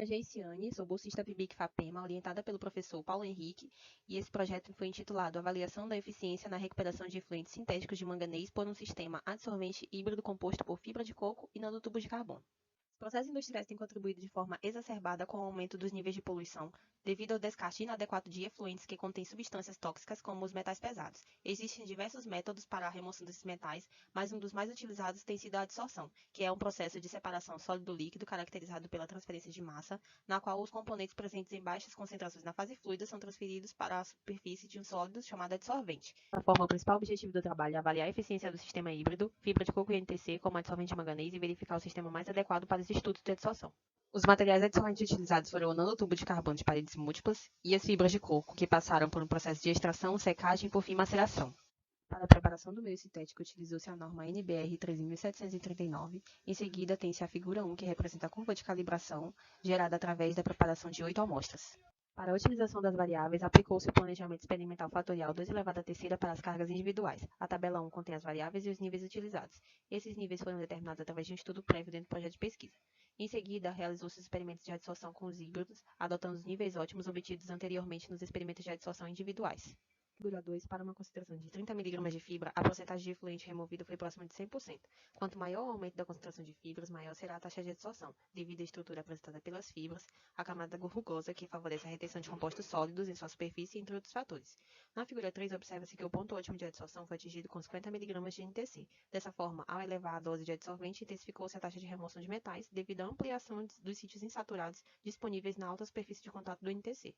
A Geiciane, sou bolsista PIBIC-FAPEMA, orientada pelo professor Paulo Henrique, e esse projeto foi intitulado Avaliação da Eficiência na Recuperação de Efluentes Sintéticos de Manganês por um Sistema Adsorvente Híbrido Composto por Fibra de Coco e Nanotubos de Carbono. Os processos industriais têm contribuído de forma exacerbada com o aumento dos níveis de poluição, devido ao descarte inadequado de efluentes que contêm substâncias tóxicas como os metais pesados. Existem diversos métodos para a remoção desses metais, mas um dos mais utilizados tem sido a adsorção, que é um processo de separação sólido-líquido caracterizado pela transferência de massa, na qual os componentes presentes em baixas concentrações na fase fluida são transferidos para a superfície de um sólido chamado adsorvente. Da forma, o principal objetivo do trabalho é avaliar a eficiência do sistema híbrido, fibra de coco e NTC como adsorvente de manganês e verificar o sistema mais adequado para os estudos de adsorção. Os materiais adsorventes utilizados foram o nanotubo de carbono de paredes múltiplas e as fibras de coco, que passaram por um processo de extração, secagem e, por fim, maceração. Para a preparação do meio sintético, utilizou-se a norma NBR 13739. Em seguida, tem-se a figura 1, que representa a curva de calibração, gerada através da preparação de 8 amostras. Para a utilização das variáveis, aplicou-se o planejamento experimental fatorial 2 elevado à terceira para as cargas individuais. A tabela 1 contém as variáveis e os níveis utilizados. Esses níveis foram determinados através de um estudo prévio dentro do projeto de pesquisa. Em seguida, realizou-se os experimentos de adsorção com os híbridos, adotando os níveis ótimos obtidos anteriormente nos experimentos de adsorção individuais. Figura 2, para uma concentração de 30 mg de fibra, a porcentagem de efluente removido foi próxima de 100%. Quanto maior o aumento da concentração de fibras, maior será a taxa de adsorção, devido à estrutura apresentada pelas fibras, a camada rugosa, que favorece a retenção de compostos sólidos em sua superfície, entre outros fatores. Na figura 3, observa-se que o ponto ótimo de adsorção foi atingido com 50 mg de NTC. Dessa forma, ao elevar a dose de adsorvente, intensificou-se a taxa de remoção de metais, devido à ampliação dos sítios insaturados disponíveis na alta superfície de contato do NTC.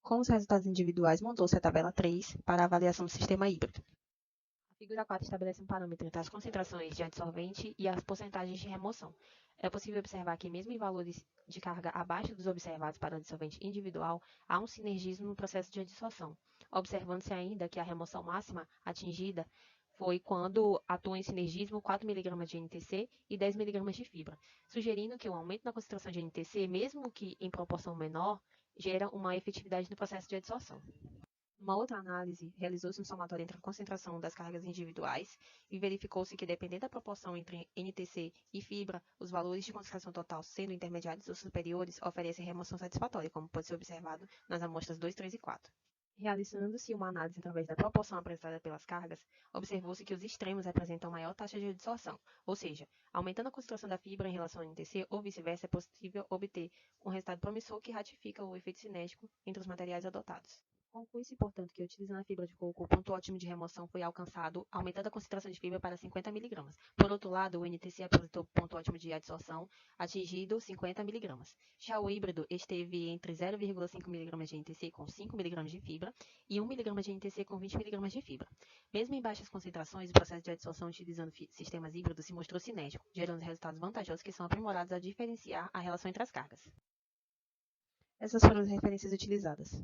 Com os resultados individuais, montou-se a tabela 3 para a avaliação do sistema híbrido. A figura 4 estabelece um parâmetro entre as concentrações de adsorvente e as porcentagens de remoção. É possível observar que, mesmo em valores de carga abaixo dos observados para o adsorvente individual, há um sinergismo no processo de adsorção, observando-se ainda que a remoção máxima atingida foi quando atuou em sinergismo 4 mg de NTC e 10 mg de fibra, sugerindo que o aumento na concentração de NTC, mesmo que em proporção menor, gera uma efetividade no processo de adsorção. Uma outra análise, realizou-se um somatório entre a concentração das cargas individuais e verificou-se que, dependendo da proporção entre NTC e fibra, os valores de concentração total sendo intermediários ou superiores oferecem remoção satisfatória, como pode ser observado nas amostras 2, 3 e 4. Realizando-se uma análise através da proporção apresentada pelas cargas, observou-se que os extremos representam maior taxa de adsorção, ou seja, aumentando a concentração da fibra em relação ao NTC ou vice-versa, é possível obter um resultado promissor que ratifica o efeito cinético entre os materiais adotados. Conclui-se, portanto, que utilizando a fibra de coco, o ponto ótimo de remoção foi alcançado, aumentando a concentração de fibra para 50 mg. Por outro lado, o NTC apresentou ponto ótimo de adsorção, atingido 50 mg. Já o híbrido esteve entre 0,5 mg de NTC com 5 mg de fibra e 1 mg de NTC com 20 mg de fibra. Mesmo em baixas concentrações, o processo de adsorção utilizando sistemas híbridos se mostrou cinético, gerando resultados vantajosos que são aprimorados a diferenciar a relação entre as cargas. Essas foram as referências utilizadas.